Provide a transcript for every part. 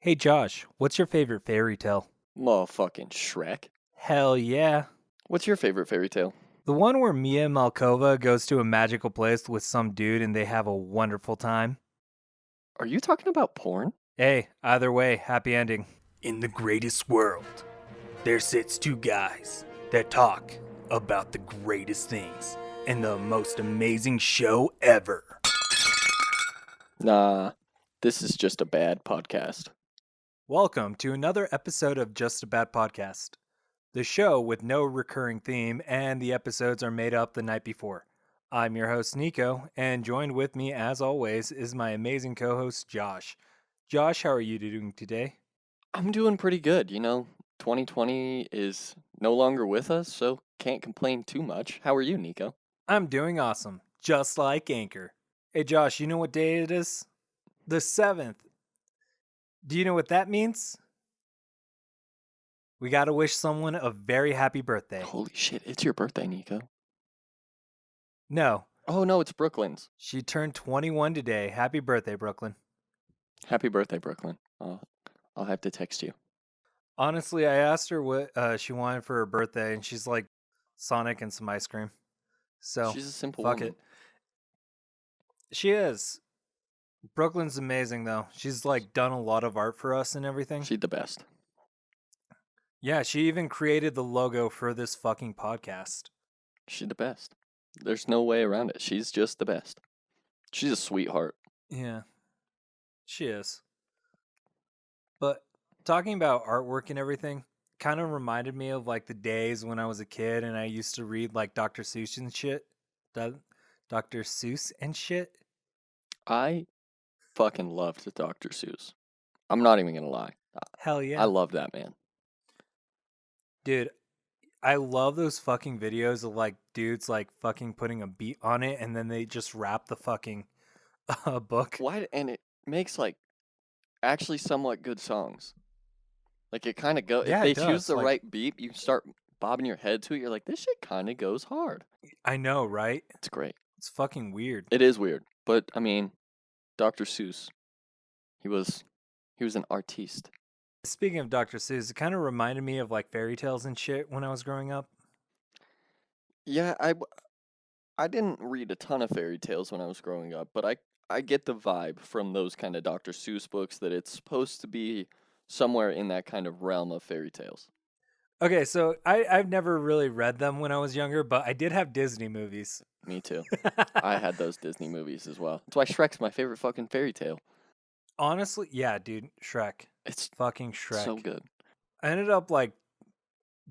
Hey Josh, what's your favorite fairy tale? Motherfucking Shrek. Hell yeah. What's your favorite fairy tale? The one where Mia Malkova goes to a magical place with some dude and they have a wonderful time. Are you talking about porn? Hey, either way, happy ending. In the greatest world, there sits two guys that talk about the greatest things and the most amazing show ever. Nah, this is just a bad podcast. Welcome to another episode of Just a Bad Podcast, the show with no recurring theme, and the episodes are made up the night before. I'm your host, Nico, and joined with me, as always, is my amazing co host, Josh. Josh, how are you doing today? I'm doing pretty good, 2020 is no longer with us, so can't complain too much. How are you, Nico? I'm doing awesome, just like Anchor. Hey, Josh, you know what day it is? The 7th. Do you know what that means? We gotta wish someone a very happy birthday. Holy shit, it's your birthday, Nico. No, Oh no, it's Brooklyn's. she turned 21 today. Happy birthday, Brooklyn. Happy birthday, Brooklyn. I'll have to text you. Honestly, I asked her what she wanted for her birthday, and she's like Sonic and some ice cream. So, She's a simple fuck woman. it. She is. Brooklyn's amazing, though. She's like done a lot of art for us and everything. She's the best. Yeah, she even created the logo for this fucking podcast. She's the best. There's no way around it. She's just the best. She's a sweetheart. Yeah, she is. But talking about artwork and everything kind of reminded me of like the days when I was a kid and I used to read like Dr. Seuss and shit. Dr. Seuss and shit. I fucking loved Dr. Seuss. I'm not even gonna lie. Hell I yeah. love that man. Dude, I love those fucking videos of like dudes like fucking putting a beat on it and then they just rap the fucking book. Why? And it makes like actually somewhat good songs. Like it kind of go if Yeah, they it choose does. the Like, right beat, you start bobbing your head to it. You're like, this shit kind of goes hard. I know, right? It's great. It's fucking weird. It is weird, but I mean, Dr. Seuss, he was an artiste. Speaking of Dr. Seuss, it kind of reminded me of like fairy tales and shit when I was growing up. Yeah, I didn't read a ton of fairy tales when I was growing up, but I get the vibe from those kind of Dr. Seuss books that it's supposed to be somewhere in that kind of realm of fairy tales. Okay, so I've never really read them when I was younger, but I did have Disney movies. Me too. I had those Disney movies as well. That's why Shrek's my favorite fucking fairy tale. Honestly, yeah, dude, Shrek. It's Fucking Shrek. so good. I ended up like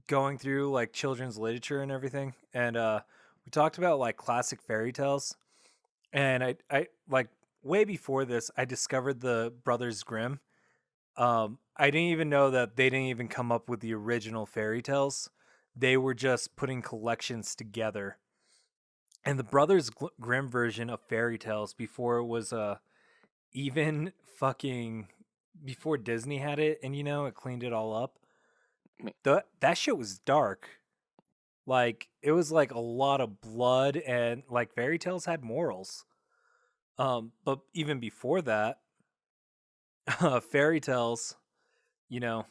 going through like children's literature and everything, and we talked about like classic fairy tales. And I like way before this, I discovered the Brothers Grimm. I didn't even know that they didn't even come up with the original fairy tales. They were just putting collections together. And the Brothers Grimm version of fairy tales before it was even fucking before Disney had it and it cleaned it all up. Me- That shit was dark. Like it was like a lot of blood and like fairy tales had morals. But even before that, fairy tales, you know,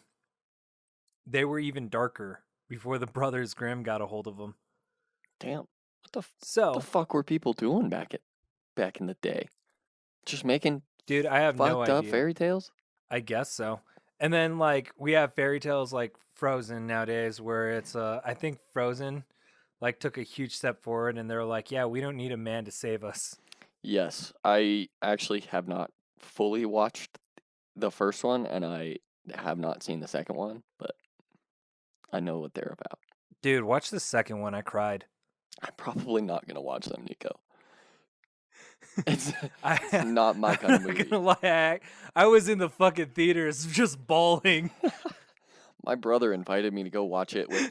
they were even darker before the Brothers Grimm got a hold of them. Damn. What the So, fuck were people doing back in the day? Just making dude, I have no fucked up idea. fairy tales? I guess so. And then like we have fairy tales like Frozen nowadays where it's I think Frozen like took a huge step forward and they're like, "Yeah, we don't need a man to save us." Yes, I actually have not fully watched the first one and I have not seen the second one, but I know what they're about. Dude, watch the second one. I cried. I'm probably not gonna watch them, Nico. It's I, it's not my kind of I'm not movie. gonna lie, I was in the fucking theaters just bawling. My brother invited me to go watch it with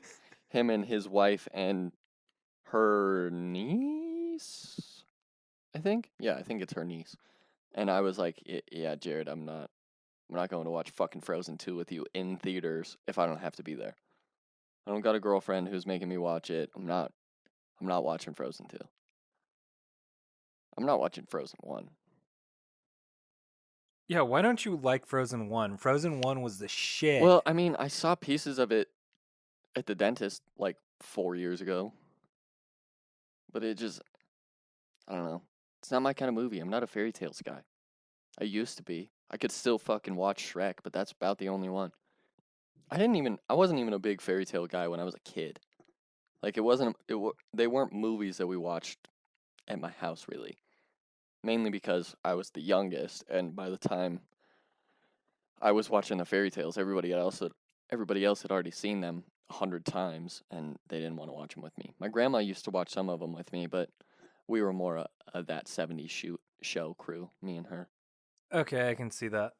him and his wife and her niece. I think. Yeah, I think it's her niece. And I was like, "Yeah, Jared, I'm not going to watch fucking Frozen 2 with you in theaters if I don't have to be there. I don't got a girlfriend who's making me watch it. I'm not watching Frozen 2. I'm not watching Frozen 1. Yeah, why don't you like Frozen 1? Frozen 1 was the shit. Well, I mean, I saw pieces of it at the dentist like 4 years ago, but it just, I don't know. It's not my kind of movie. I'm not a fairy tales guy. I used to be. I could still fucking watch Shrek, but that's about the only one. I wasn't even a big fairy tale guy when I was a kid. Like, they weren't movies that we watched at my house, really. Mainly because I was the youngest, and by the time I was watching the fairy tales, everybody else had already seen them 100 times, and they didn't want to watch them with me. My grandma used to watch some of them with me, but we were more a that '70s show crew, me and her. Okay, I can see that.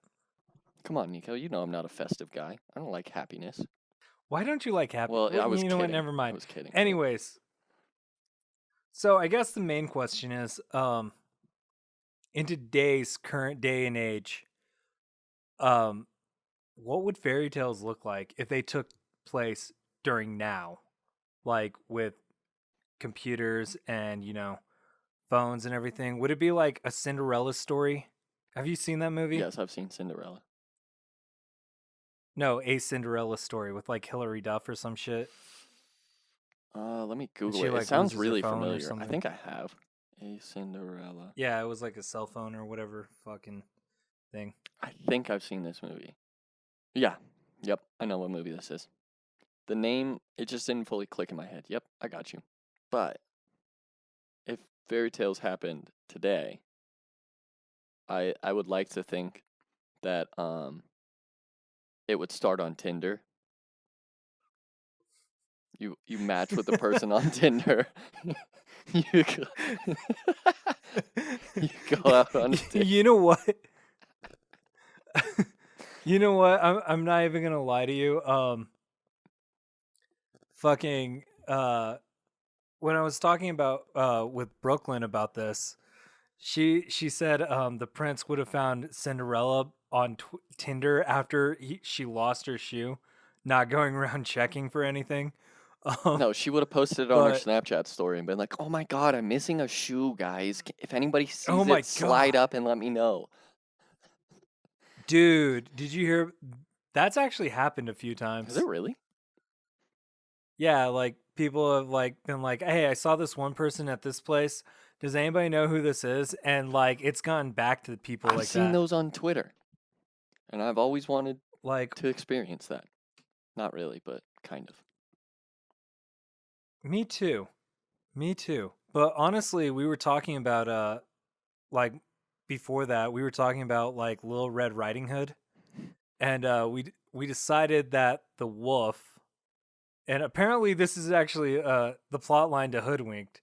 Come on, Nico, you know I'm not a festive guy. I don't like happiness. Why don't you like happy? Well, Well, I was you know what? kidding. Never I mind. was kidding. Anyways, so I guess the main question is, in today's current day and age, um, what would fairy tales look like if they took place during now, like with computers and phones and everything? Would it be like a Cinderella story? Have you seen that movie? Yes, I've seen Cinderella. No, a Cinderella story with like Hilary Duff or some shit, Let me and Google she it. It like sounds loses her really phone or familiar. I something. think I have a Cinderella. Yeah, it was like a cell phone or whatever fucking thing. I think I've seen this movie. Yeah. Yep. I know what movie this is. The name, it just didn't fully click in my head. Yep, I got you. But if fairy tales happened today, I would like to think that it would start on Tinder. You match with the person on Tinder. you go, you go out on a date. You know what? You know what? I'm not even gonna lie to you. Fucking when I was talking about with Brooklyn about this, she said the prince would have found Cinderella on Tinder after she lost her shoe, not going around checking for anything. Um, No, she would have posted it on her but Snapchat story and been like, "Oh my god, I'm missing a shoe, guys. If anybody oh sees my it, slide god, up and let me know." dude, did you hear? That's actually happened a few Is it times. really? Yeah, like people have like been like, "Hey, I saw this one person at this place. Does anybody know who this is?" And like it's gone back to people I've like seen that. those on Twitter, and I've always wanted Like to experience that. Not really, but kind of. me too. Me too. But honestly, we were talking about like before that, we were talking about like Little Red Riding Hood, and we decided that the wolf, and apparently this is actually the plot line to Hoodwinked.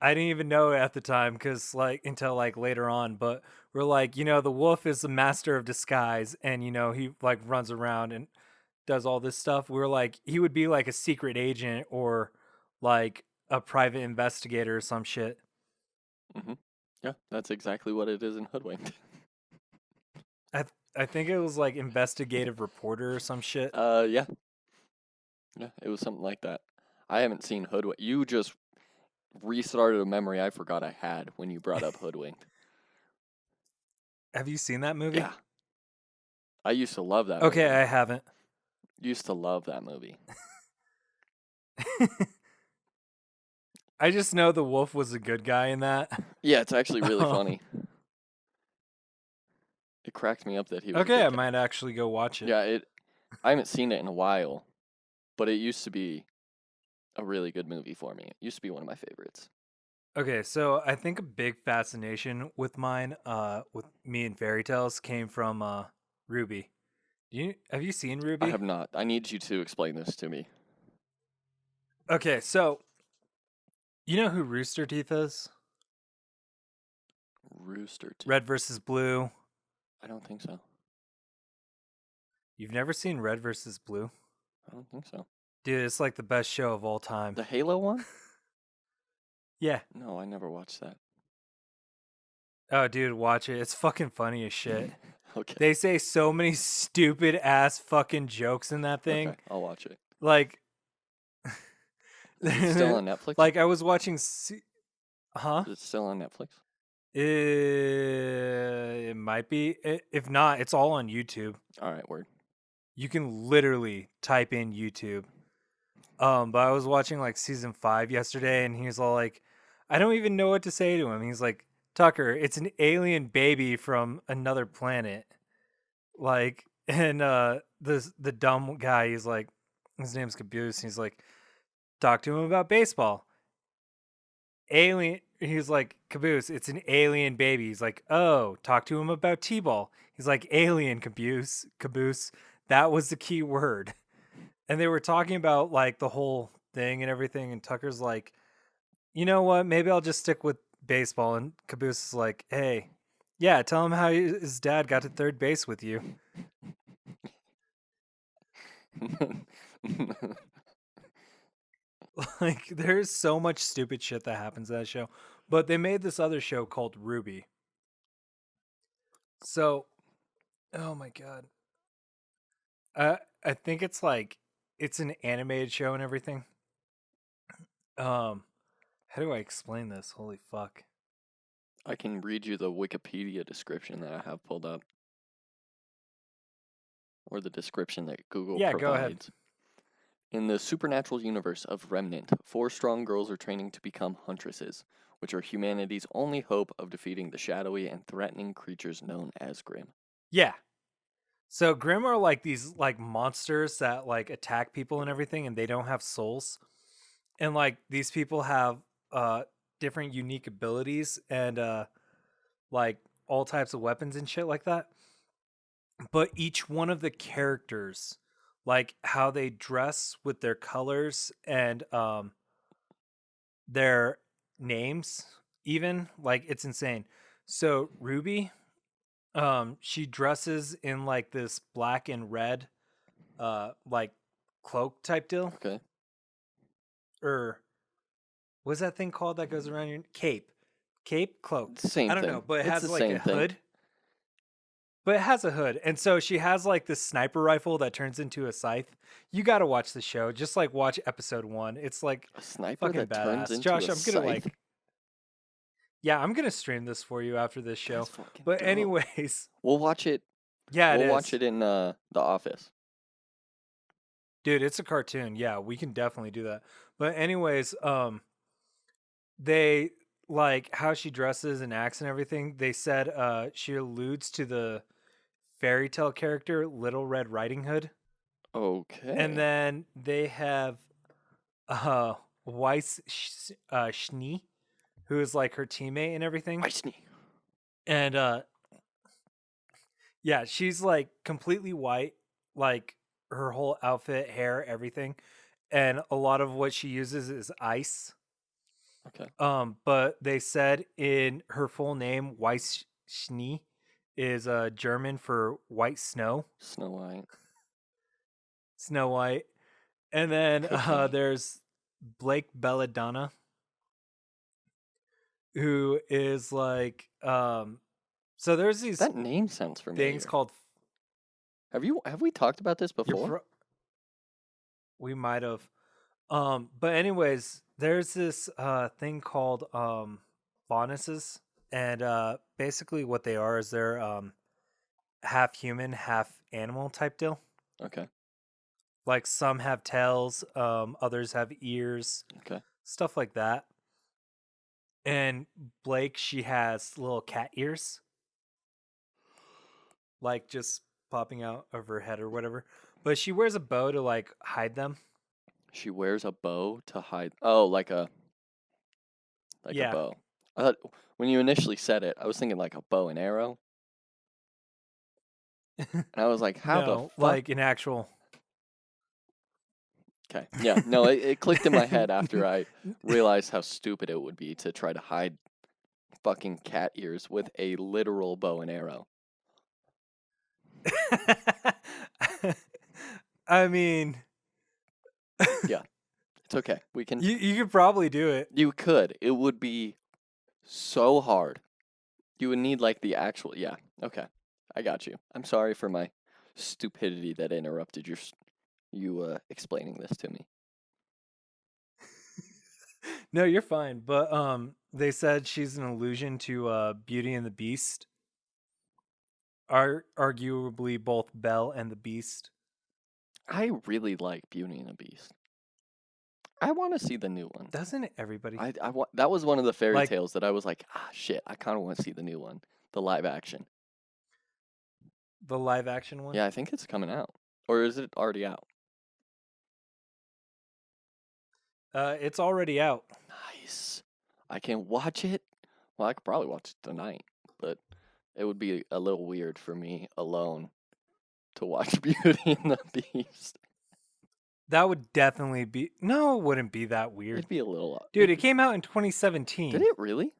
I didn't even know at the time because like until like later on, but we're like, the wolf is the master of disguise, and he like runs around and does all this stuff. We were like, he would be like a secret agent or like a private investigator or some shit. Hmm. Yeah, that's exactly what it is in Hoodwinked. I think it was like investigative reporter or some shit. Yeah, yeah, it was something like that. I haven't seen Hoodwinked. You just restarted a memory I forgot I had when you brought up Hoodwinked. Have you seen that movie? Yeah, I used to love that Okay, movie. I haven't. Used to love that movie. I just know the wolf was a good guy in that. Yeah, it's actually really Um, funny. It cracked me up that he was a okay, good I guy. might actually go watch it. Yeah, I haven't seen it in a while, but it used to be a really good movie for me. It used to be one of my favorites. Okay, so I think a big fascination with mine, with me and fairy tales came from Ruby. Have you seen I Ruby? have not. I need you to explain this to me. Okay, so you know who Rooster Teeth is? Rooster Teeth. Red versus Blue. I don't think so. You've never seen Red versus Blue? I don't think so. Dude, it's like the best show of all time. The Halo one? Yeah. No, I never watched that. Oh, dude, watch it. It's fucking funny as shit. Okay. They say so many stupid ass fucking jokes in that thing. Okay, I'll watch it. Like, Is it still on Netflix? like I was watching. Huh? Is it still on Netflix? It might be. If not, it's all on YouTube. All right, word. You can literally type in YouTube. But I was watching like season 5 yesterday, and he's all like, I don't even know what to say to him. He's like, Tucker, it's an alien baby from another planet. Like, and the dumb guy, he's like, his name's Caboose. He's like, talk to him about baseball. Alien. He's like, Caboose, it's an alien baby. He's like, oh, talk to him about T-ball. He's like, alien, Caboose. Caboose. That was the key word. And they were talking about like the whole thing and everything. And Tucker's like, you know what? Maybe I'll just stick with baseball. And Caboose is like, hey, yeah, tell him how his dad got to third base with you. Like, there's so much stupid shit that happens in that show. But they made this other show called Ruby. So, oh my god, I think it's like it's an animated show and everything. How do I explain this? Holy fuck. I can read you the Wikipedia description that I have pulled up, or the description that Google Yeah, go ahead. provides. In the supernatural universe of Remnant, 4 strong girls are training to become huntresses, which are humanity's only hope of defeating the shadowy and threatening creatures known as Grimm. Yeah. So Grimm are like these like monsters that like attack people and everything, and they don't have souls. And like these people have different unique abilities and like all types of weapons and shit like that. But each one of the characters, like how they dress with their colors and their names, even like it's insane. So Ruby, she dresses in like this black and red like cloak type deal. Okay. Or what's that thing called that goes around your cape? Cape, cloak. Same I don't thing. know, but it It's has the like a same thing. hood. But it has a hood. And so she has like this sniper rifle that turns into a scythe. You got to watch the show. Just like watch episode 1. It's like A sniper fucking that turns badass. into Josh, a I'm going to scythe? like yeah, I'm going to stream this for you after this show. That's fucking But dope. anyways, We'll watch it. yeah, it We'll is. watch it in The Office. Dude, it's a cartoon. Yeah, we can definitely do that. But anyways, they like how she dresses and acts and everything. They said she alludes to the fairy tale character Little Red Riding Hood. Okay. And then they have uh Weiss Schnee, who is like her teammate and everything. Weissney. And yeah, she's like completely white, like her whole outfit, hair, everything. And a lot of what she uses is ice. Okay. But they said in her full name, Weiss Schnee is German for white snow. Snow White. Snow White. And then Okay. there's Blake Belladonna, who is like so there's these That name sounds familiar. things called Have we talked about this before? we might have but anyways, there's this thing called faunuses, and basically what they are is they're half human, half animal type deal. Okay. Like some have tails, others have ears, Okay. stuff like that. And Blake, she has little cat ears, like just popping out of her head or whatever. But she wears a bow to like hide them. She wears a bow to hide. Oh, like a Yeah. bow. I thought when you initially said it, I was thinking like a bow and arrow, and I was like, how the No, fuck? like an actual. Okay. Yeah. No, it clicked in my head after I realized how stupid it would be to try to hide fucking cat ears with a literal bow and arrow. I mean, Yeah. It's okay. We can. you could probably do it. You could. It would be so hard. You would need like the actual. Yeah. Okay. I got you. I'm sorry for my stupidity that interrupted you explaining this to me. No, you're fine. But they said she's an allusion to Beauty and the Beast. Arguably both Belle and the Beast. I really like Beauty and the Beast. I want to see the new one. Doesn't everybody? That was one of the fairy Like tales that I was like, shit, I kind of want to see the new one, the live action. the live action one? Yeah, I think it's coming out, or is it already out? It's already out. Nice. I can watch it. Well, I could probably watch it tonight, but it would be a little weird for me alone to watch Beauty and the Beast. That would definitely be. No, it wouldn't be that weird. It'd be a little. Dude, it came out in 2017. Did it really? I'm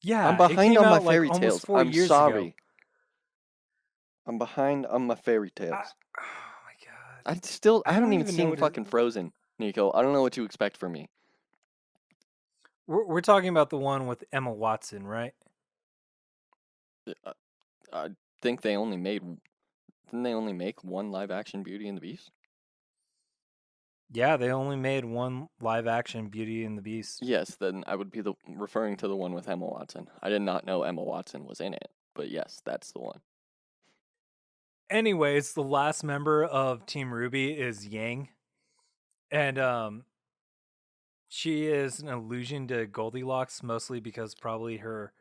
Yeah, it behind came on my out like fairy almost tales. 4 I'm years ago. sorry. I'm behind on my fairy tales. Oh my god. I haven't don't even even know seen what fucking Frozen, Nico. I don't know what you expect from me. We're talking about the one with Emma Watson, right? Uh, I think they only made. Didn't they only make one live action Beauty and the Beast? Yeah, they only made one live action Beauty and the Beast. Yes, then I would be referring to the one with Emma Watson. I did not know Emma Watson was in it, but yes, that's the one. Anyways, the last member of Team Ruby is Yang. And she is an allusion to Goldilocks, mostly because probably her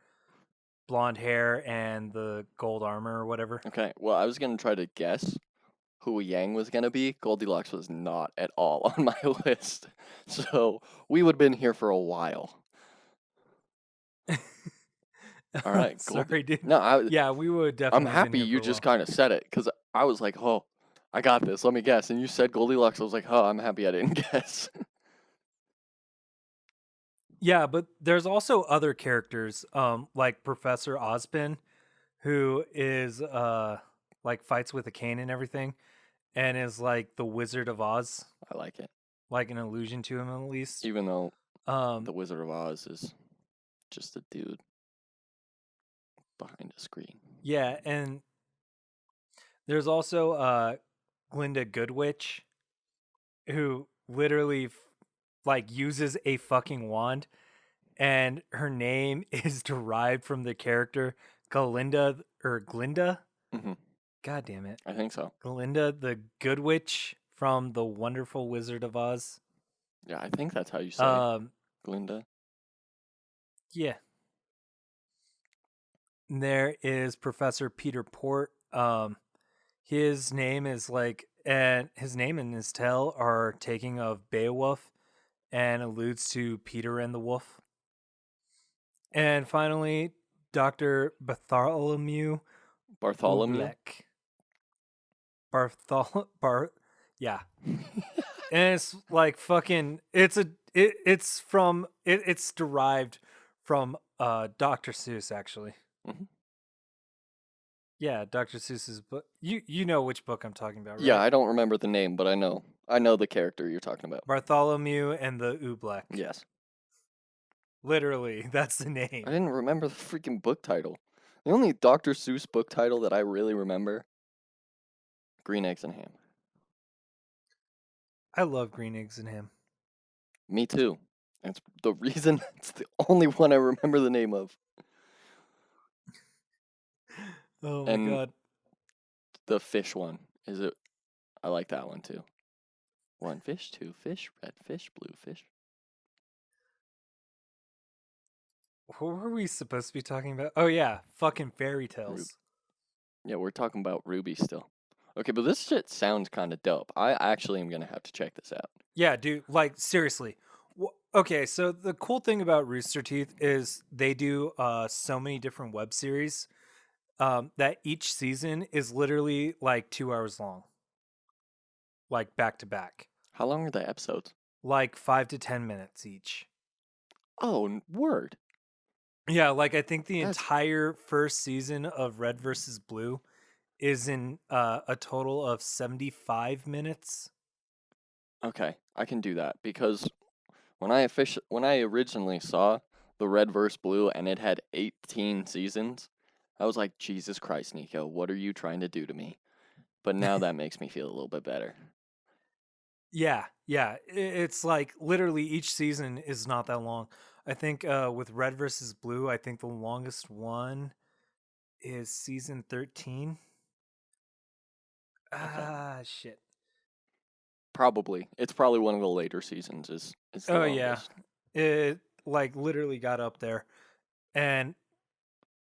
blonde hair and the gold armor or whatever. Okay, well, I was gonna try to guess who Yang was gonna be. Goldilocks was not at all on my list, so we would have been here for a while. All right, Sorry, dude. No, Yeah, we would I'm definitely been happy here you for a just while. kind of said it because I was like, oh, I got this. Let me guess. And you said Goldilocks. I was like, oh, I'm happy I didn't guess. Yeah, but there's also other characters, like Professor Ozpin, who is like fights with a cane and everything, and is like the Wizard of Oz, I like it, like an allusion to him at least. even though Um, the Wizard of Oz is just a dude behind a screen. yeah, and there's also Glinda Goodwitch, who literally like uses a fucking wand, and her name is derived from the character Glinda. Hmm. God damn it. I think so. Glinda the Good Witch from The Wonderful Wizard of Oz. Yeah, I think that's how you say Um, Glinda. yeah. And there is Professor Peter Port. His name is like, and his name and his tale are taking of Beowulf and alludes to Peter and the Wolf. And finally, Dr. Bartholomew Bartholomew. Oobleck. Yeah. And it's like fucking it's derived from Dr. Seuss actually. Mhm. Yeah, Dr. Seuss's book. You know which book I'm talking about, Yeah, right? I don't remember the name, but I know the character you're talking about. Bartholomew and the Oobleck. Yes. Literally, that's the I name. didn't remember the freaking book title. The only Dr. Seuss book title that I really remember, Green Eggs and Ham. I love Green Eggs and Ham. Me too. That's the reason it's the only one I remember the name of. Oh my And god. the fish one, is it? I like that one too. One fish, two fish, red fish, blue fish. What were we supposed to be talking about? Oh yeah, fucking fairy tales. Yeah, we're talking about Ruby still. Okay, but this shit sounds kind of dope. I actually am gonna have to check this out. Yeah, dude, like seriously. Okay, so the cool thing about Rooster Teeth is they do so many different web series that each season is literally like 2 hours long. Like back to back. How long are the episodes? Like 5 to 10 minutes each. Oh, word. Yeah, like I think the That's entire first season of Red versus Blue is in a total of 75 minutes. okay. I can do that because when I originally saw the Red vs. Blue and it had 18 seasons, I was like, Jesus Christ, Nico, what are you trying to do to me? But now that makes me feel a little bit better. Yeah, yeah. It's like literally each season is not that long. I think with Red versus Blue, I think the longest one is season 13. Okay. Ah, shit. Probably. It's probably one of the later seasons is the Oh yeah. longest. It like literally got up there. And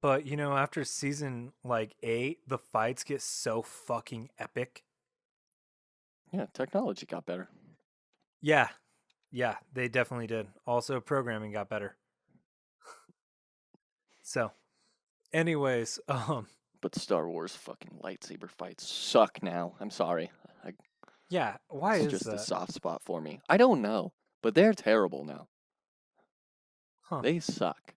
but after season like 8, the fights get so fucking epic. Yeah, technology got better. Yeah. Yeah, they definitely did. Also programming got better. So, anyways, But Star Wars fucking lightsaber fights suck now. I'm sorry. I, yeah, why it's is just a that? soft spot for me. I don't know, but they're terrible now. Huh. They suck.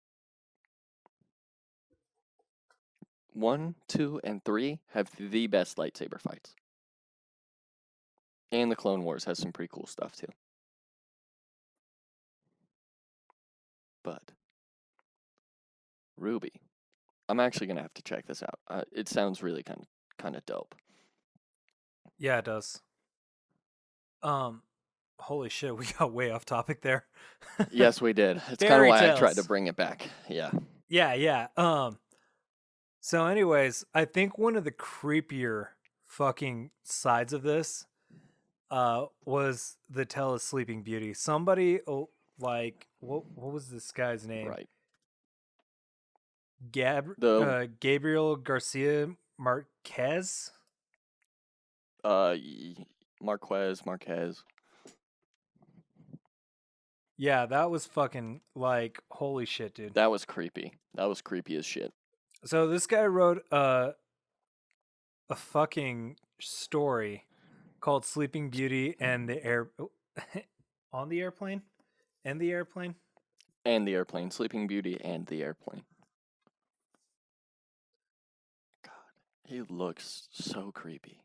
1, 2, and 3 have the best lightsaber fights. And the Clone Wars has some pretty cool stuff too. But Ruby, I'm actually gonna have to check this out. It sounds really kind of dope. Yeah, it does. Um Holy shit, we got way off topic there. Yes, we did. It's kind of Fairy why I tried to tales. bring it back. Yeah. Yeah, yeah. So anyways, I think one of the creepier fucking sides of this was the tale of Sleeping Beauty. Somebody like what was this guy's name? Right. The Gabriel Garcia Marquez? uh Marquez. Yeah, that was fucking like holy shit, dude. That was creepy. That was creepy as shit. So this guy wrote a fucking story called Sleeping Beauty and the Air on the airplane and the airplane. And the airplane, Sleeping Beauty and the airplane. God, he looks so creepy.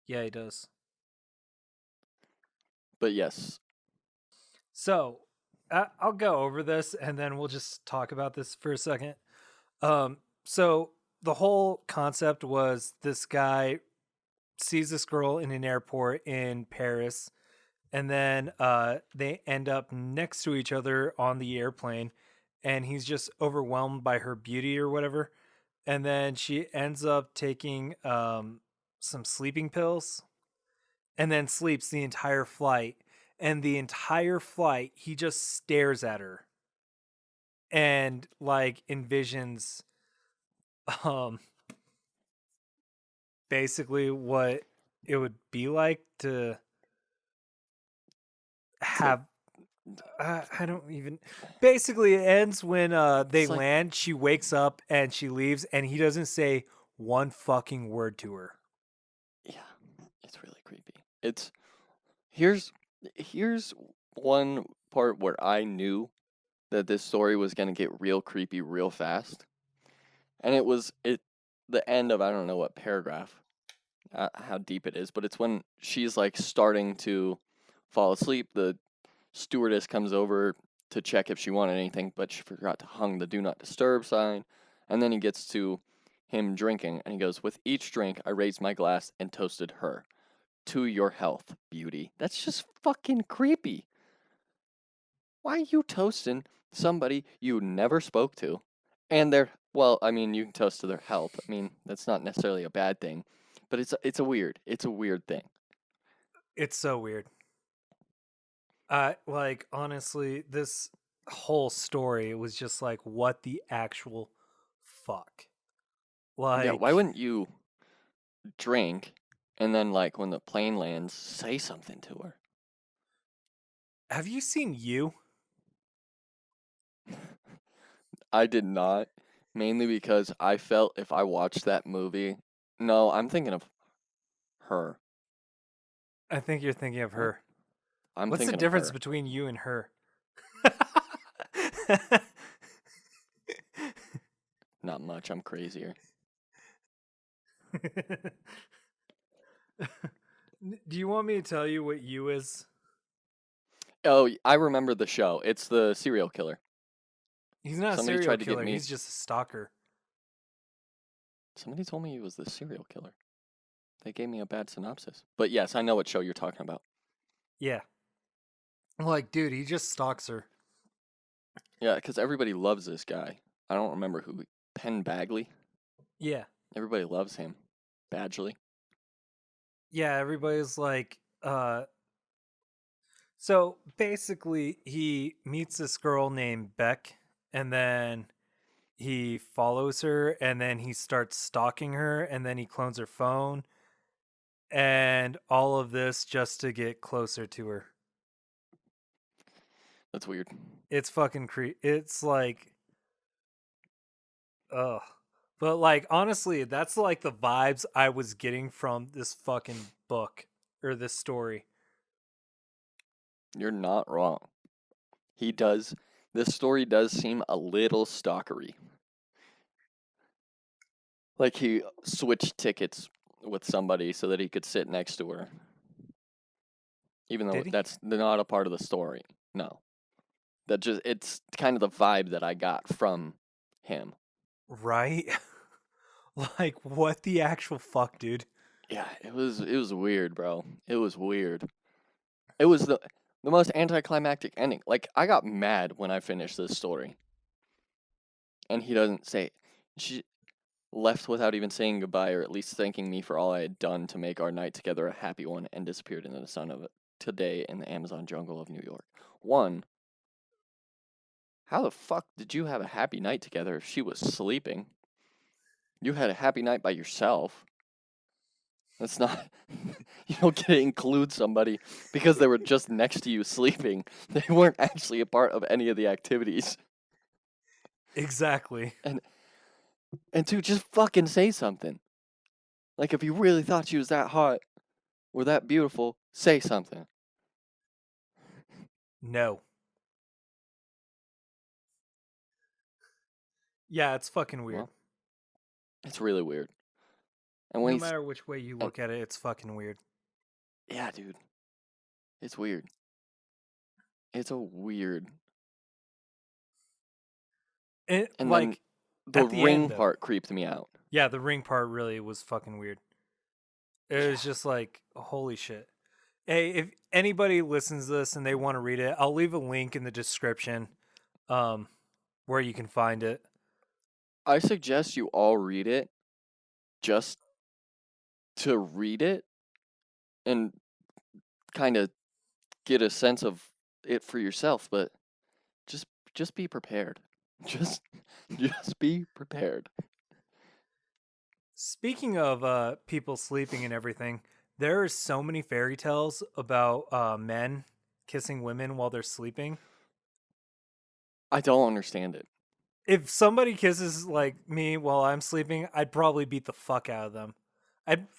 Yeah, he does. But yes, So I'll go over this and then we'll just talk about this for a second. So the whole concept was this guy sees this girl in an airport in Paris, and then they end up next to each other on the airplane, and he's just overwhelmed by her beauty or whatever. And then she ends up taking some sleeping pills and then sleeps the entire flight. And the entire flight, he just stares at her and like envisions um basically what it would be like to to have I don't even basically it ends when they it's like land, she wakes up and she leaves and he doesn't say one fucking word to her. yeah, it's really creepy. It's here's here's one part where I knew that this story was gonna get real creepy real fast, and it was the end of I don't know what paragraph, how deep it is, but it's when she's like starting to fall asleep. The stewardess comes over to check if she wanted anything, but she forgot to hung the do not disturb sign. And then he gets to him drinking, and he goes, "With each drink, I raised my glass and toasted her. To your health, beauty." That's just fucking creepy. Why are you toasting somebody you never spoke to? And well, I mean, you can toast to their health. I mean, that's not necessarily a bad thing, but it's a weird thing. It's so weird. Like honestly, this whole story was just like what the actual fuck. Yeah, why Like, wouldn't you drink and then like when the plane lands, say something to her? have you seen You? I did not, mainly because I felt if I watched that movie, no, I'm thinking of her. I think you're thinking of What? her. I'm What's the thinking of difference her. between you and her? Not much. I'm crazier. Do you want me to tell you what You is? Oh, I remember the show. It's the serial killer. He's not a Somebody serial tried to get killer. me. He's just a stalker. Somebody told me he was the serial killer. They gave me a bad synopsis. But yes, I know what show you're talking about. Yeah. Like, dude, he just stalks her. Yeah, because everybody loves this guy. I don't remember who. Penn Bagley? Yeah. Everybody loves him. Badgley. Yeah, everybody's like, so basically he meets this girl named Beck, and then he follows her, and then he starts stalking her, and then he clones her phone, and all of this just to get closer to her. That's weird. It's fucking it's like, ugh. But like, honestly, that's like the vibes I was getting from this fucking book or this story. You're not wrong. He does. This story does seem a little stalkery. Like he switched tickets with somebody so that he could sit next to her. Even though Did he? that's not a part of the story. No. It's kind of the vibe that I got from him. Right? Like, what the actual fuck, dude? Yeah, it was weird, bro. It was weird. It was the most anticlimactic ending. Like I got mad when I finished this story. And he doesn't say she left without even saying goodbye or at least thanking me for all I had done to make our night together a happy one and disappeared into the sun of today in the Amazon jungle of New York. One, how the fuck did you have a happy night together if she was sleeping? You had a happy night by yourself. That's not. You don't get to include somebody because they were just next to you sleeping. They weren't actually a part of any of the activities. Exactly. And to just fucking say something. Like if you really thought she was that hot or that beautiful, say something. No. Yeah, it's fucking weird. Well, it's really weird. And when No he's matter which way you and look at it, it's fucking weird. yeah, dude, it's weird. It's a weird. And And then like the at the end ring though. part creeped me out. Yeah, the ring part really was fucking weird. It was Yeah, just like, holy shit. Hey, if anybody listens to this and they want to read it, I'll leave a link in the description um where you can find it. I suggest you all read it just to read it and kind of get a sense of it for yourself, but just just be prepared. Just just be prepared. Speaking of people sleeping and everything, there are so many fairy tales about men kissing women while they're sleeping. I don't understand it. If somebody kisses like me while I'm sleeping, I'd probably beat the fuck out of them.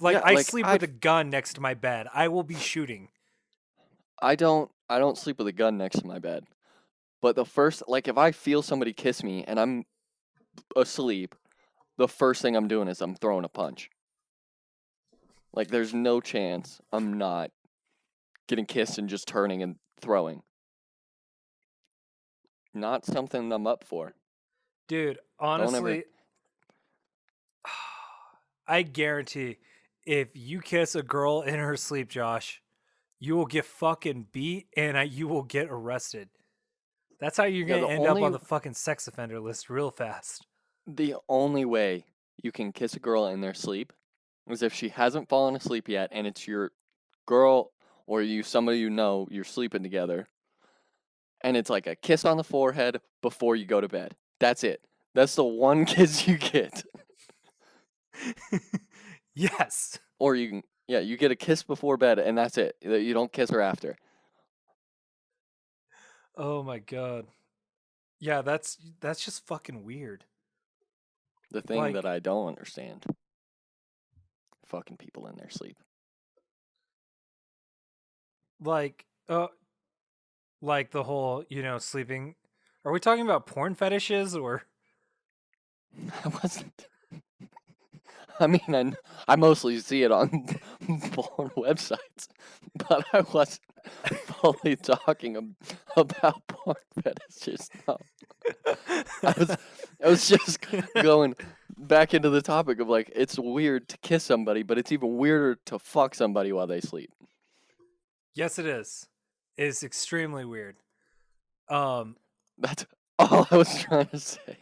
Yeah, I like sleep with a gun next to my bed. I will be shooting. I don't sleep with a gun next to my bed. But the first like if I feel somebody kiss me and I'm asleep, the first thing I'm doing is I'm throwing a punch. Like there's no chance I'm not getting kissed and just turning and throwing. Not something I'm up for. Dude, Don't ever. honestly, I guarantee if you kiss a girl in her sleep, Josh, you will get fucking beat and you will get arrested. That's how you're Yeah, going to end up on the fucking sex offender list real fast. the only way you can kiss a girl in their sleep is if she hasn't fallen asleep yet and it's your girl or somebody you know you're sleeping together and it's like a kiss on the forehead before you go to bed. That's it. That's the one kiss you get. Yes. Or you can yeah, you get a kiss before bed and that's it. You don't kiss her after. Oh my god. Yeah, that's just fucking weird. The thing that Like I don't understand, fucking people in their sleep. like uh like the whole, sleeping. Are we talking about porn fetishes or I wasn't. I mean, I mostly see it on porn websites, but I wasn't fully talking about porn fetishes. No. I was just going back into the topic of like it's weird to kiss somebody, but it's even weirder to fuck somebody while they sleep. Yes, it is. It's extremely weird. Um, That's all I was trying to say.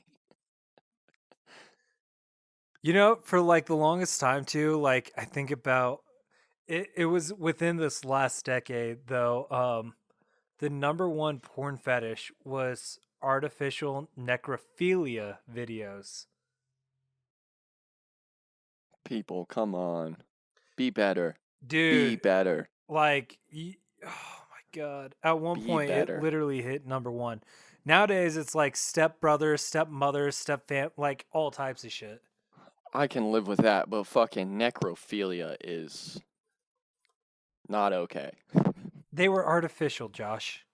you know, for like the longest time too, like I think about it, it was within this last decade though. The number one porn fetish was artificial necrophilia videos. People, come on. Be better. Be Dude, better. like, oh my god. At one Be point, it better. literally hit number one. Nowadays, it's like step brothers, stepmothers, step fam, like all types of shit. I can live with that, but fucking necrophilia is not okay. They were artificial, Josh.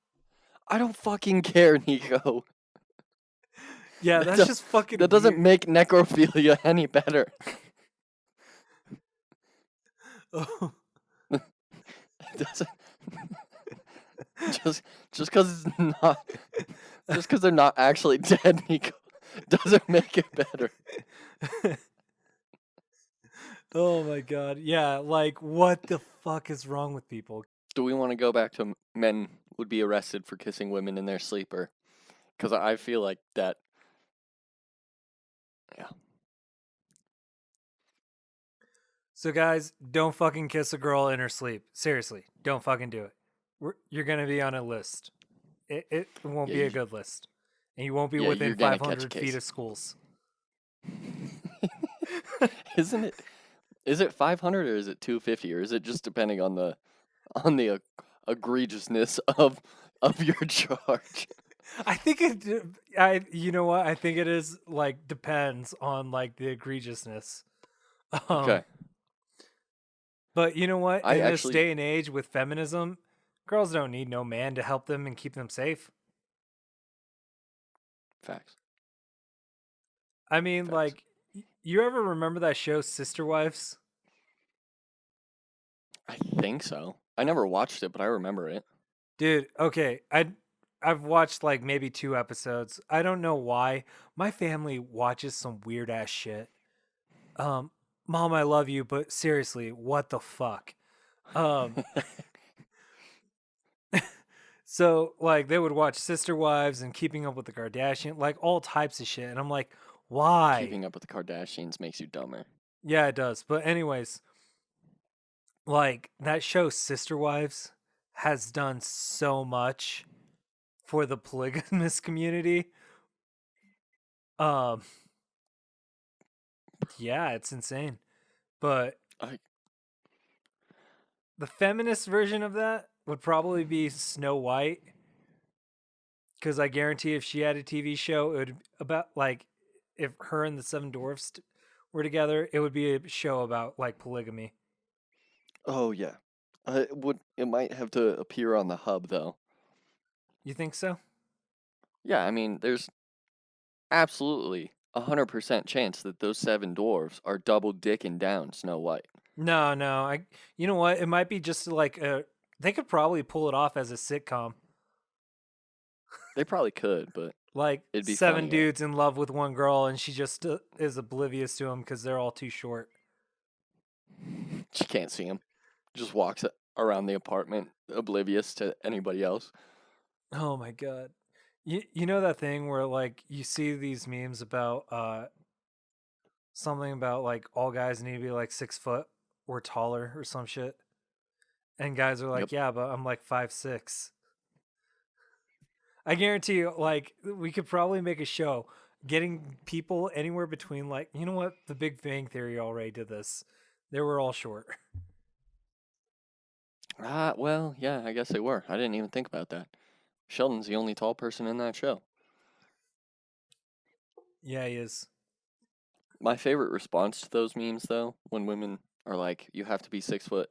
I don't fucking care, Nico. Yeah, That, that's do- just fucking that doesn't weird. make necrophilia any better. It doesn't just because it's not just because they're not actually dead, Nico, doesn't make it better. Oh my god. Yeah, like what the fuck is wrong with people? Do we want to go back to men would be arrested for kissing women in their sleeper? Because I feel like that. Yeah. So guys, don't fucking kiss a girl in her sleep. Seriously, don't fucking do it. You're gonna be on a list. It won't Yeah. be a good list. And you won't be Yeah. within You're gonna catch a 500 feet case. of schools. Isn't it? Is it 500 or is it 250 or is it just depending on the egregiousness of your charge? I think it. I. You know what? I think it is like depends on like the egregiousness. Um, Okay. but you know what? I In this actually day and age with feminism, girls don't need no man to help them and keep them safe. facts. I mean, Facts. like, you ever remember that show Sister Wives? I think so. I never watched it, but I remember it. Dude, okay. I've watched like maybe 2 episodes. I don't know why. My family watches some weird ass shit. Um, Mom, I love you, but seriously, what the fuck? Um, so like they would watch Sister Wives and Keeping Up with the Kardashian, like all types of shit, and I'm like, why? Keeping up with the Kardashians makes you dumber. Yeah, it does. But anyways, like that show Sister Wives has done so much for the polygamous community. Um, yeah, it's insane. But I the feminist version of that would probably be Snow White, because I guarantee if she had a TV show, it would about like if her and the Seven Dwarfs were together, it would be a show about like polygamy. Oh yeah. It might have to appear on the hub though. You think so? Yeah, I mean, there's absolutely 100% chance that those seven dwarves are double dicking down Snow White. No, no. I. You know what? It might be just like a. They could probably pull it off as a sitcom, They probably could, but like it'd be seven funnier. dudes in love with one girl, and she just is oblivious to them because they're all too short. She can't see him. Just walks around the apartment, oblivious to anybody else. Oh my god. You know that thing where like you see these memes about something about like all guys need to be like 6 foot or taller or some shit. And guys are Yep. like, yeah, but I'm like 5'6". I guarantee you, like, we could probably make a show getting people anywhere between like, you know what? The Big Bang Theory already did this. They were all short. Well, yeah, I guess they were. I didn't even think about that. Sheldon's the only tall person in that show. Yeah, he is. My favorite response to those memes, though, when women are like, you have to be 6 foot,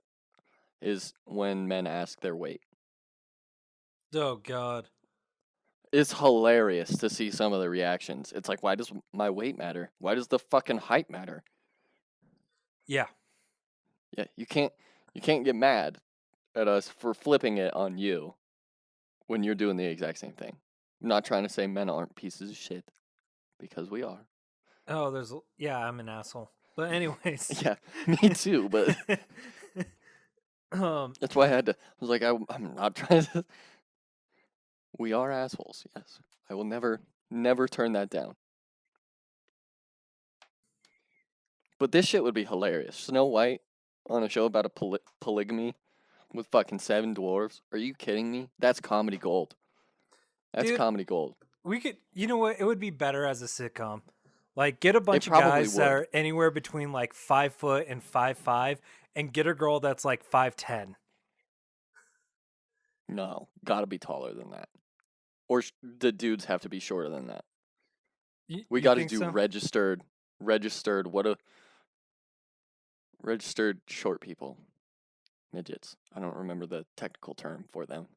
is when men ask their weight. Oh god. It's hilarious to see some of the reactions. It's like, why does my weight matter? Why does the fucking height matter? Yeah. Yeah, you can't get mad at us for flipping it on you when you're doing the exact same thing. I'm not trying to say men aren't pieces of shit because we are. Oh, yeah, I'm an asshole. But anyways. Yeah, me too, but Um, That's why I was like, I'm not trying to. We are assholes. Yes, I will never turn that down. But this shit would be hilarious. Snow White on a show about a polygamy with fucking 7 dwarves. Are you kidding me? That's comedy gold. That's dude, comedy gold. we could. You know what? It would be better as a sitcom. Like, get a It bunch of probably guys that would. are anywhere between like 5 foot and 5'5", and get a girl that's like 5'10". No, gotta be taller than that. Or the dudes have to be shorter than that. We You got to think do so? registered. Registered short people, midgets. I don't remember the technical term for them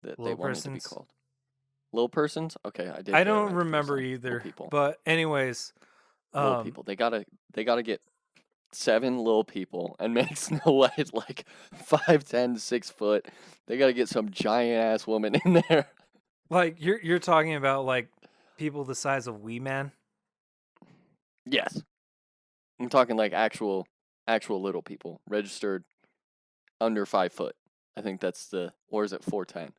that they Little wanted to be persons. called. Little persons? Okay, I did I get it don't right the first remember time. Little either. people. But anyways, Little um, people. They gotta get 7 little people and make Snow White like 5'10", 6 foot. They gotta get some giant ass woman in there. like you're talking about like people the size of Wee Man. Yes. I'm talking like actual little people. Registered under 5 foot. I think that's or is it 4'10"?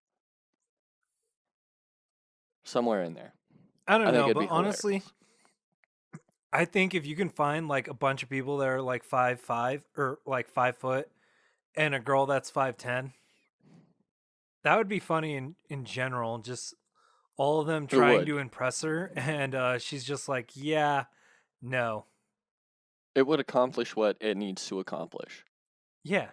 Somewhere in there. I I don't think know, it'd but be honestly, hilarious. I think if you can find like a bunch of people that are like 5'5" or like 5 foot and a girl that's 5'10", that would be funny in general. Just all of them It trying would. to impress her, and she's just like, yeah, no, It would accomplish what it needs to accomplish. yeah.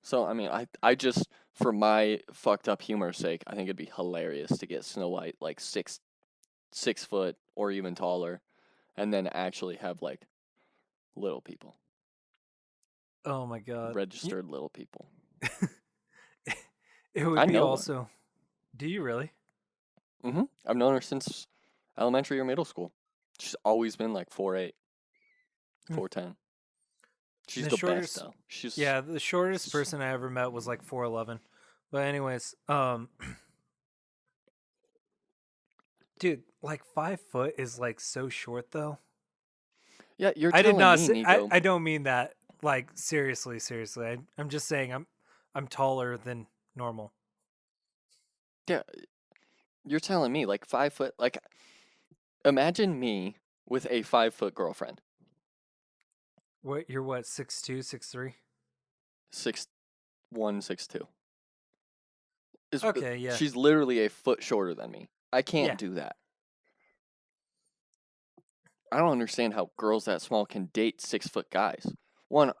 So I mean, I just for my fucked up humor's sake, I think it'd be hilarious to get Snow White like 6 foot or even taller, and then actually have like little people, Oh my god. registered little people. It would I be know one. also. Do you really? I've known her since elementary or middle school. She's always been like 4'8", Hmm. 4'10". She's The the best shortest, though. She's yeah, the shortest person I ever met was like 4'11". But anyways, dude, like 5 foot is like so short though. yeah. You're I did telling not me, say. I, Nico. I don't mean that like seriously. Seriously, I'm just saying I'm taller than normal. Yeah, you're telling me like 5 foot. Like imagine me with a 5 foot girlfriend. What you're what 6'2", 6'3"? 6'1", 6'2". Is Okay, yeah, she's literally a foot shorter than me. I can't yeah. do that. I don't understand how girls that small can date 6 foot guys. One,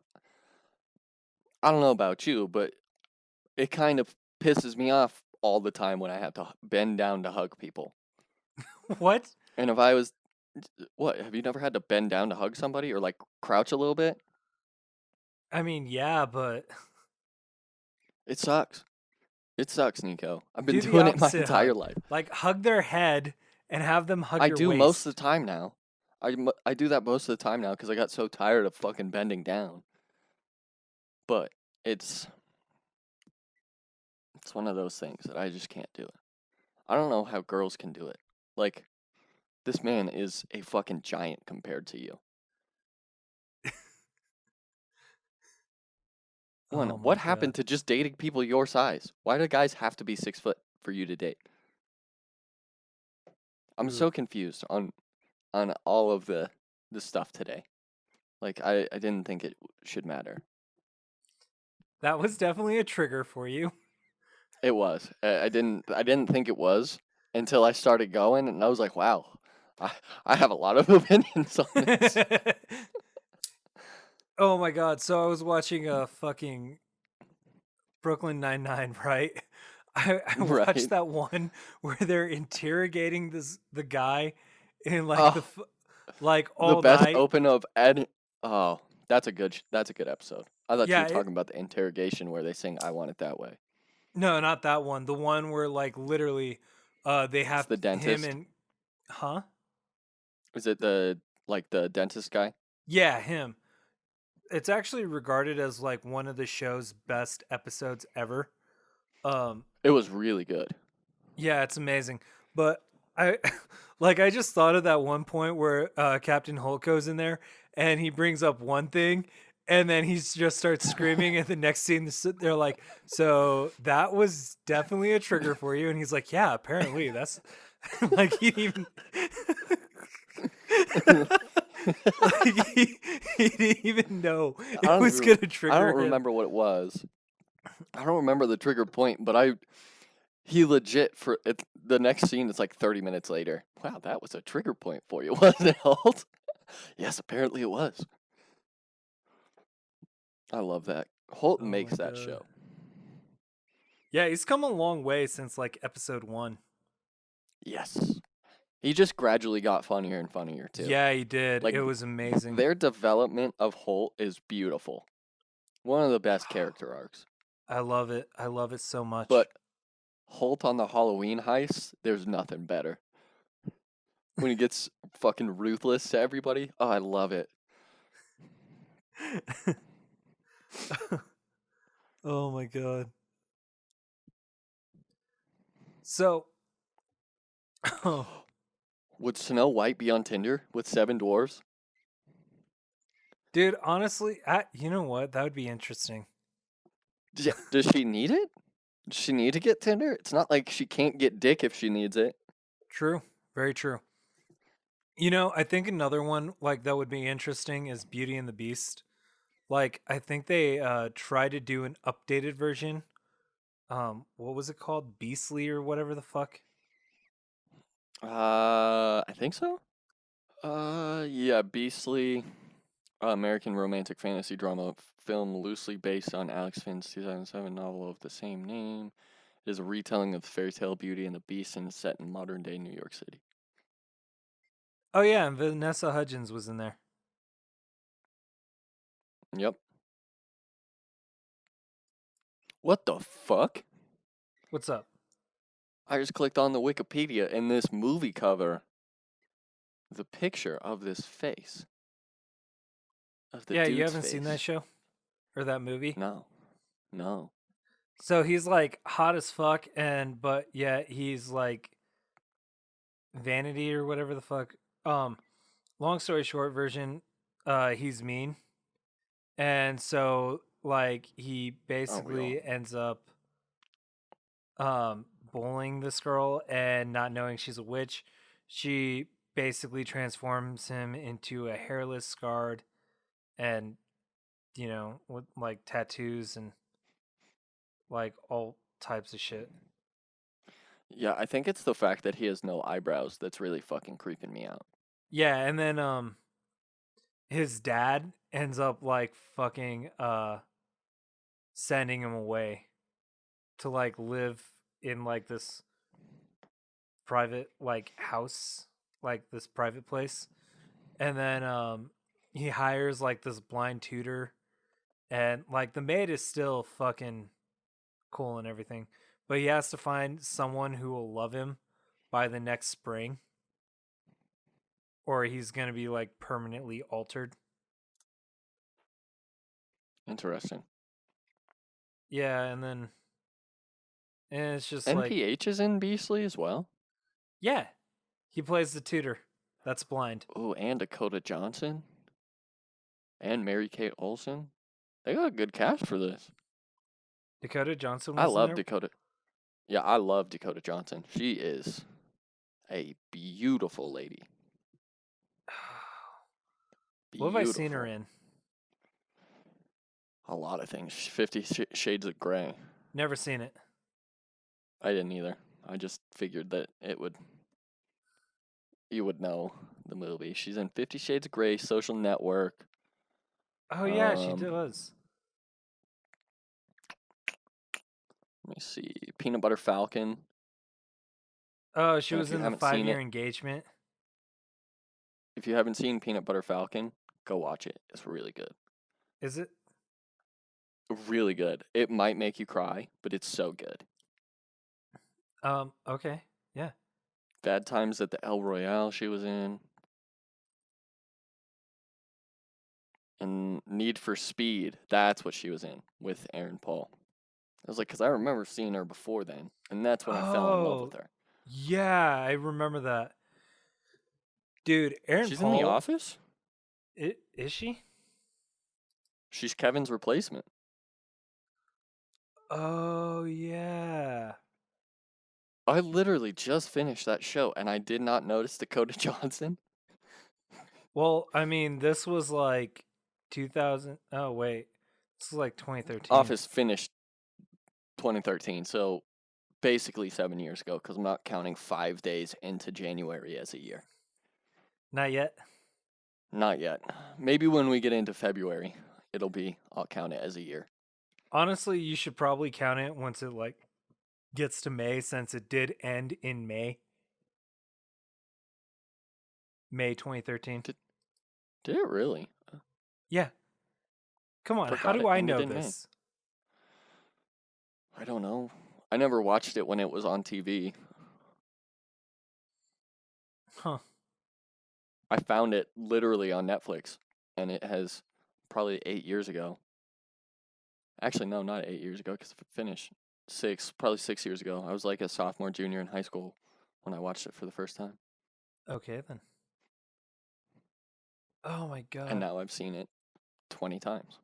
I don't know about you, but it kind of pisses me off all the time when I have to bend down to hug people. What? And if I was, what, have you never had to bend down to hug somebody or like crouch a little bit? I mean, yeah, but It sucks. It sucks, Nico. I've been do the doing it my opposite entire hug. life. Like hug their head and have them hug I your do most of waist. the time now. I do that most of the time now because I got so tired of fucking bending down. But it's it's one of those things that I just can't do it. I don't know how girls can do it. Like this man is a fucking giant compared to you. One, Oh my what god. happened to just dating people your size? Why do guys have to be 6 foot for you to date? I'm Ooh. so confused on all of the stuff today. Like I didn't think it should matter. That was definitely a trigger for you. It was. I didn't think it was until I started going, and I was like, wow, I I have a lot of opinions on this. Oh my god. So I was watching a fucking Brooklyn Nine-Nine, right? I watched Right. that one where they're interrogating the guy in like Oh, like the all best night. open of Ed. Oh, that's a good episode. I thought you Yeah, were talking about the interrogation where they sing "I Want It That Way." no, not that one. The one where like literally they It's have the him dentist. and huh? Is it the dentist guy? Yeah, him. It's actually regarded as like one of the show's best episodes ever. Um It was really good. yeah, it's amazing. But I like I just thought of that one point where Captain Hulk goes in there and he brings up one thing And then he just starts screaming, and the next scene they're like, "So that was definitely a trigger for you." And he's like, "Yeah, apparently that's like he didn't even like he didn't even know I it don't was even, gonna I trigger don't him." remember what it was. I don't remember the trigger point, but he legit for it. The next scene is like 30 minutes later. Wow, that was a trigger point for you, wasn't it, Holt? Yes, apparently it was. I love that. Holt Oh makes my that god. show. Yeah, he's come a long way since like episode 1. Yes. He just gradually got funnier and funnier too. Yeah, he did. Like It was amazing. their development of Holt is beautiful. One of the best character arcs. I love it. I love it so much. But Holt on the Halloween heist, there's nothing better. When he gets fucking ruthless to everybody, oh, I love it. Oh my god. So, oh, Would Snow White be on Tinder with 7 dwarves? dude, honestly, you know what? That would be interesting. Does she need it? Does she need to get Tinder? It's not like she can't get dick if she needs it. True. Very true. You know, I think another one like that would be interesting is Beauty and the Beast. Like, I think they try to do an updated version. What was it called? Beastly or whatever the fuck? I think so. Yeah, Beastly, American romantic fantasy drama film loosely based on Alex Finn's 2007 novel of the same name. It is a retelling of the fairy tale Beauty and the Beast and is set in modern day New York City. Oh yeah, and Vanessa Hudgens was in there. Yep. What the fuck? What's up? I just clicked on the Wikipedia and this movie cover, the picture of this face, of the Yeah, you dude's haven't seen that face. show or that movie? No, no. So he's like hot as fuck, but yeah, he's like vanity or whatever the fuck. Um, long story short version, he's mean, and so like he Oh, real. basically ends up bullying this girl and not knowing she's a witch. She basically transforms him into a hairless, scarred, and with like tattoos and like all types of shit. Yeah, I think it's the fact that he has no eyebrows that's really fucking creeping me out. Yeah, and then his dad ends up like fucking sending him away to like live in like this private like house, like this private place. And then he hires like this blind tutor, and like the maid is still fucking cool and everything, but he has to find someone who will love him by the next spring or he's going to be like permanently altered. Interesting. Yeah, and it's just like, NPH is in Beastly as well. yeah, he plays the tutor that's blind. Oh, and Dakota Johnson and Mary Kate Olsen. They got a good cast for this. Dakota Johnson I was in love there. Dakota. Yeah, I love Dakota Johnson. She is a beautiful lady. What have I seen her Beautiful. in? A lot of things. 50 Shades of Grey. Never seen it. I didn't either. I just figured that you would know the movie. She's in 50 Shades of Grey, Social Network. Oh yeah, she Um, does. Let me see. Peanut Butter Falcon. Oh, she And was if you in the haven't seen 5-year it, engagement. if you haven't seen Peanut Butter Falcon, go watch it. It's really good. Is it? Really good. It might make you cry, but it's so good. Okay. Yeah. Bad Times at the El Royale she was in. And Need for Speed, that's what she was in with Aaron Paul. I was like, because I remember seeing her before then, and that's when I fell in love with Oh, her. yeah, I remember that. Dude, Aaron She's in The Paul, Office? is she? She's Kevin's replacement. Oh yeah. I literally just finished that show and I did not notice Dakota Johnson. Well, I mean, this was like 2000. Oh wait, this is like 2013. Office finished 2013, so basically 7 years ago because I'm not counting 5 days into January as a year. Not yet. Not yet. Maybe when we get into February, I'll count it as a year. Honestly, you should probably count it once it like gets to May, since it did end in May 2013. Did it really? Yeah. Come on, how Forgot do it I ended know in May. this? I don't know. I never watched it when it was on TV. Huh. I found it literally on Netflix, and it has probably 8 years ago. Actually, no, not 8 years ago, because it finished probably 6 years ago. I was like a sophomore, junior in high school when I watched it for the first time. Okay then. Oh my And god. now I've seen it 20 times.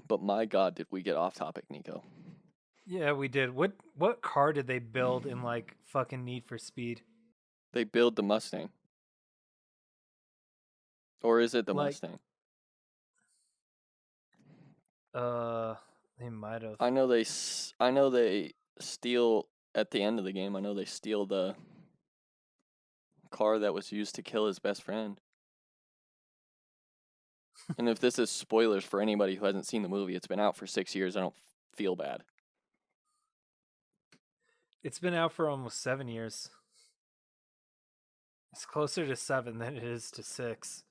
But my god, did we get off topic, Nico. Yeah, we did. What car did they build in like fucking Need for Speed? They build the Mustang. Or is it the Like, Mustang? they might have. I know they steal at the end of the game. I know they steal the car that was used to kill his best friend. And if this is spoilers for anybody who hasn't seen the movie, it's been out for 6 years. I don't feel bad. It's been out for almost 7 years. It's closer to 7 than it is to 6.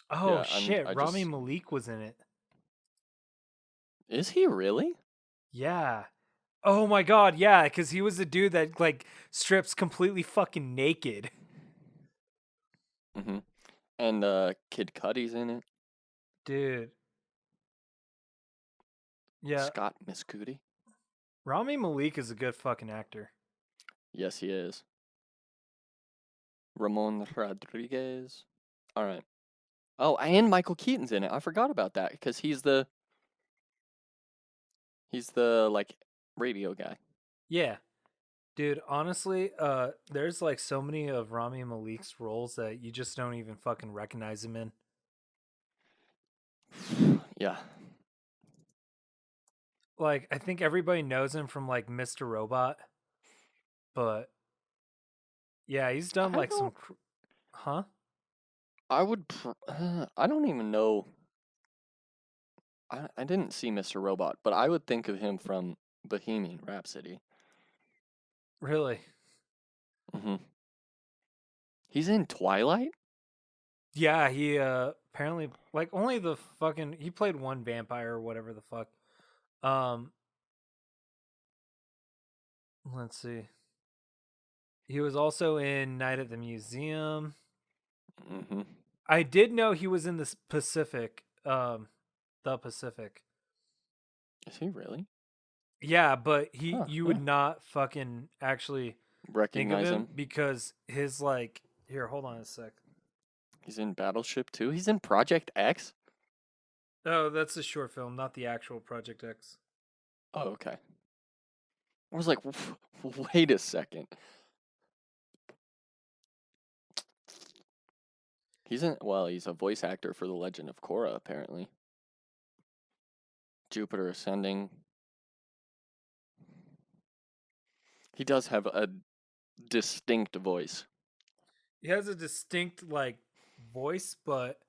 Oh Yeah, shit, Rami Malek was in it. Is he really? Yeah. Oh my god, yeah, because he was the dude that like strips completely fucking naked. Mm-hmm. And Kid Cudi's in it. Dude. Yeah. Scott Mescudi. Rami Malek is a good fucking actor. Yes, he is. Ramon Rodriguez. All right. Oh, and Michael Keaton's in it. I forgot about that because he's the like radio guy. Yeah. Dude, honestly, there's like so many of Rami Malek's roles that you just don't even fucking recognize him in. Yeah. Like, I think everybody knows him from like Mr. Robot, but yeah, he's done I like some, don't. huh? I would. I don't even know. I didn't see Mr. Robot, but I would think of him from Bohemian Rhapsody. Really? Mm-hmm. He's in Twilight? Yeah, he apparently like only the fucking he played one vampire or whatever the fuck. Um, let's see. He was also in Night at the Museum. Mm-hmm. I did know he was in the Pacific. The Pacific. Is he really? Yeah, but Huh. you Yeah. would not fucking actually think of Recognize him him? because his like here, hold on a sec. He's in Battleship 2. He's in Project X? Oh, that's a short film, not the actual Project X. Oh, okay. I was like, wait a second. He's a voice actor for The Legend of Korra, apparently. Jupiter Ascending. He does have a distinct voice. He has a distinct like voice, but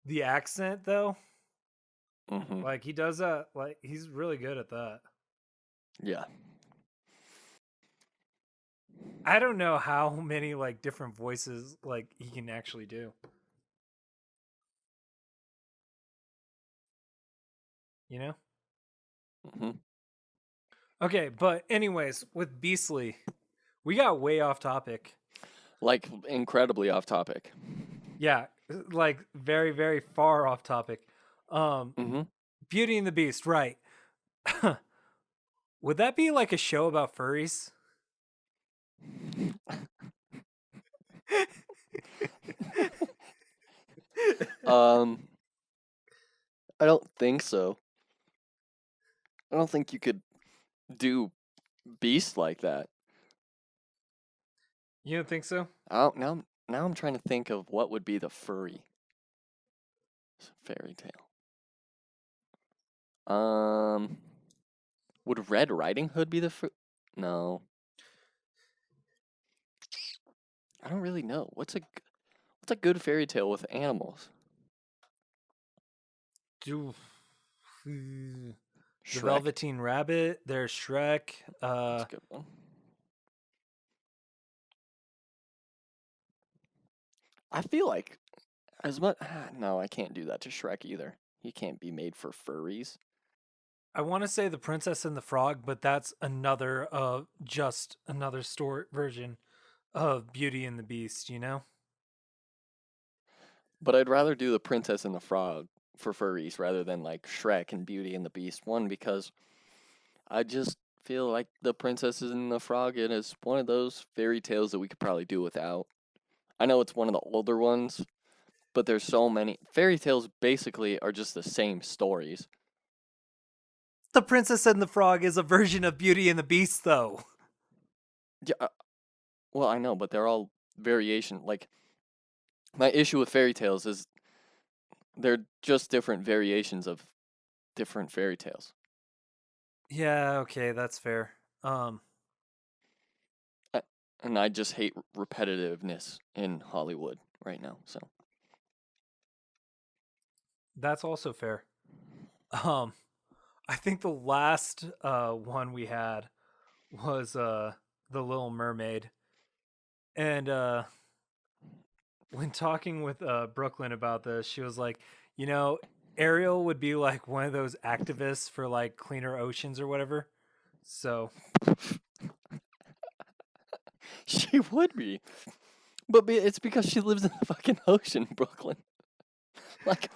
the accent though, Mm-hmm. like he does that, like he's really good at that. Yeah. I don't know how many like different voices like he can actually do. You know? Mm-hmm. Okay, but anyways, with Beastly, we got way off topic. Like, incredibly off topic. Yeah, like very, very far off topic. Mm-hmm. Beauty and the Beast, right. Would that be like a show about furries? Um, I don't think so. I don't think you could do Beast like that. You don't think so? Now I'm trying to think of what would be the furry fairy tale. Would Red Riding Hood be the No, I don't really know. What's a good fairy tale with animals? Do the Shrek. Velveteen Rabbit. There's Shrek. That's a good one. I feel like as much. No, I can't do that to Shrek either. He can't be made for furries. I want to say The Princess and the Frog, but that's another just another story version of Beauty and the Beast, you know? But I'd rather do the Princess and the Frog for furries rather than like Shrek and Beauty and the Beast. One, because I just feel like the Princess and the Frog, it is one of those fairy tales that we could probably do without. I know it's one of the older ones, but there's so many. Fairy tales basically are just the same stories. The Princess and the Frog is a version of Beauty and the Beast, though. Yeah, well, I know, but they're all variation. Like, my issue with fairy tales is they're just different variations of different fairy tales. Yeah, okay, that's fair. I, and I just hate repetitiveness in Hollywood right now. So That's also fair. Um, I think the last one we had was The Little Mermaid. And when talking with Brooklyn about this, she was like, you know, Ariel would be like one of those activists for like cleaner oceans or whatever. So she would be, but it's because she lives in the fucking ocean, Brooklyn. Like,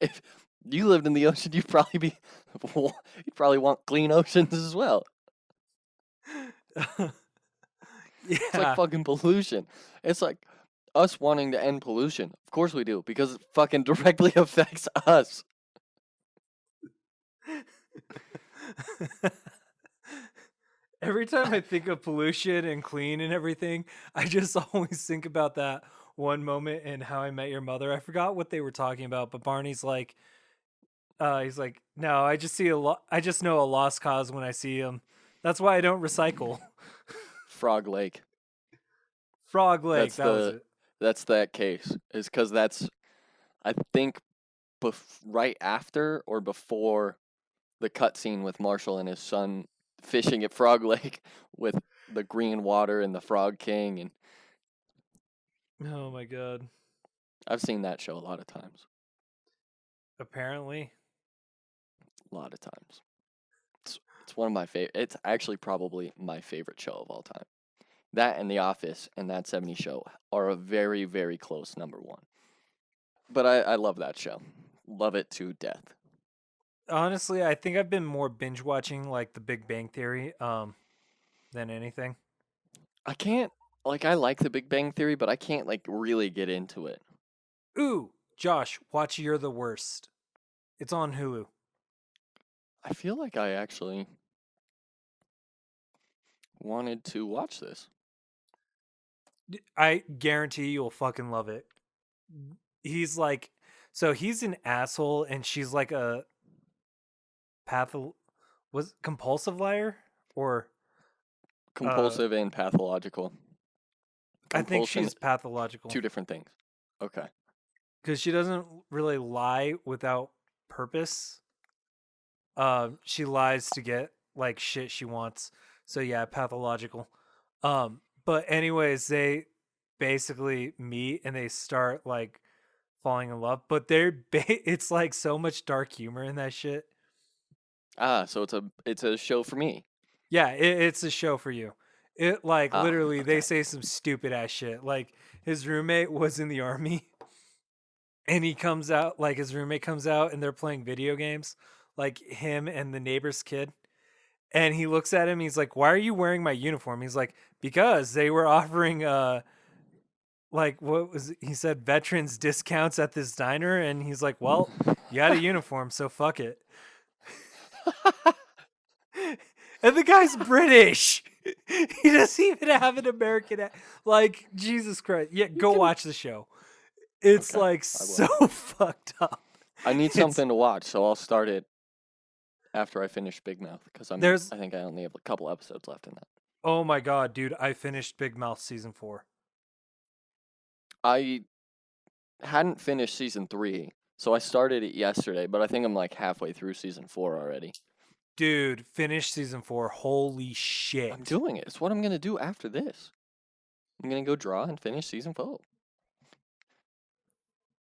if you lived in the ocean, you'd probably want clean oceans as well. It's like yeah. fucking pollution. It's like us wanting to end pollution. Of course we do, because it fucking directly affects us. Every time I think of pollution and clean and everything, I just always think about that one moment in How I Met Your Mother. I forgot what they were talking about, but Barney's like, he's like, no, I just see I just know a lost cause when I see him. That's why I don't recycle. Frog Lake. Frog Lake, That's that was the it. that's that case. Is because that's I think right after or before the cutscene with Marshall and his son fishing at Frog Lake with the green water and the Frog King, and Oh my god. I've seen that show a lot of times. Apparently. A lot of times. It's one of my favorite. It's actually probably my favorite show of all time. That and The Office and That 70 Show are a very, very close number one. But I love that show. Love it to death. Honestly, I think I've been more binge watching like The Big Bang Theory than anything. I can't I like The Big Bang Theory, but I can't like really get into it. Ooh, Josh, watch You're the Worst. It's on Hulu. I feel like I actually wanted to watch this. I guarantee you'll fucking love it. He's like, so he's an asshole, and she's like a was compulsive liar, or uh, Compulsive and pathological. I think Compulsion, she's pathological two different things. Okay. because she doesn't really lie without purpose. She lies to get like shit she wants. So yeah, pathological. But anyways, they basically meet and they start like falling in love, but it's like so much dark humor in that shit. Ah, so it's a show for me. Yeah, it's a show for you. It like Ah, literally they okay. say some stupid ass shit. Like his roommate was in the army and he comes out like his roommate comes out and they're playing video games, like him and the neighbor's kid. And he looks at him, he's like, "Why are you wearing my uniform?" He's like, "Because they were offering like what was he said veterans discounts at this diner, and he's like, well, you got a uniform, so fuck it. And the guy's British. He doesn't even have an American like Jesus Christ. Yeah, You go can. watch the show. It's Okay, like I will. so fucked up. I need It's something to watch, so I'll start it after I finish Big Mouth because there's I think I only have a couple episodes left in that. oh my god, dude, I finished Big Mouth season 4. I hadn't finished season 3, so I started it yesterday, but I think I'm like halfway through season 4 already. Dude, finish season 4. Holy shit. I'm doing it. It's what I'm gonna do after this. I'm gonna go draw and finish season 4.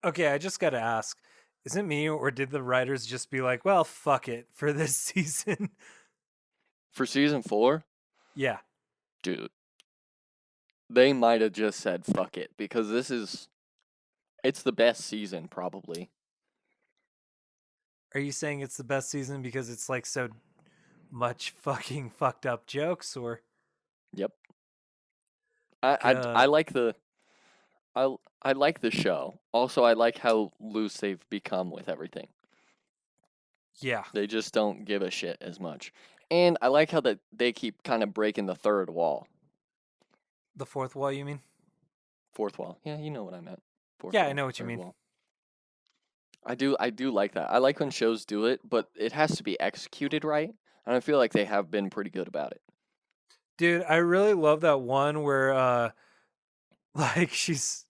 Okay, I just gotta ask. Is it me, or did the writers just be like, well, fuck it for this season? For season 4, Yeah. dude, they might have just said fuck it because it's the best season probably. Are you saying it's the best season because it's like so much fucking fucked up jokes, or Yep. I like the I like the show. Also, I like how loose they've become with everything. yeah, They just don't give a shit as much. And I like how that they keep kind of breaking the third wall. the fourth wall, you mean? Fourth wall. Yeah, you know what I meant. Fourth Yeah, I wall, know what you third mean. wall. I do like that. I like when shows do it, but it has to be executed right. And I feel like they have been pretty good about it. Dude, I really love that one where like she's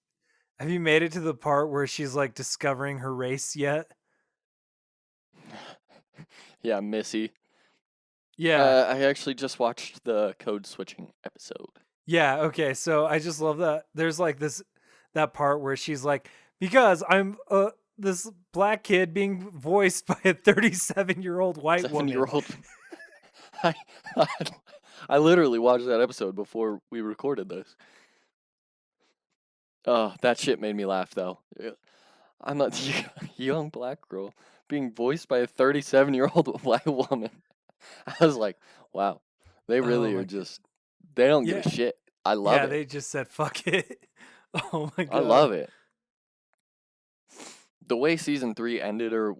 have you made it to the part where she's like discovering her race yet? Yeah, Missy. Yeah. I actually just watched the code switching episode. Yeah, okay. So I just love that there's like that part where she's like, because I'm this black kid being voiced by a 37-year-old white woman. 7-year-old. I, I I literally watched that episode before we recorded this. Oh, that shit made me laugh though. I'm a young black girl being voiced by a 37-year-old white woman. I was like, wow, they Oh really my are god. just, they don't give Yeah. a shit. I love Yeah, it. they just said fuck it. Oh my I god. love it. The way season 3 ended her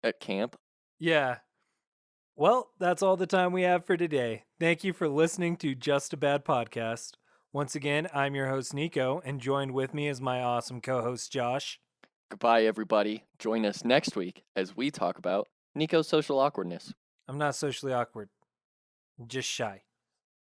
at camp. Yeah. Well, that's all the time we have for today. Thank you for listening to Just a Bad Podcast. Once again, I'm your host, Nico, and joined with me is my awesome co host, Josh. Goodbye, everybody. Join us next week as we talk about Nico's social awkwardness. I'm not socially awkward, I'm just shy.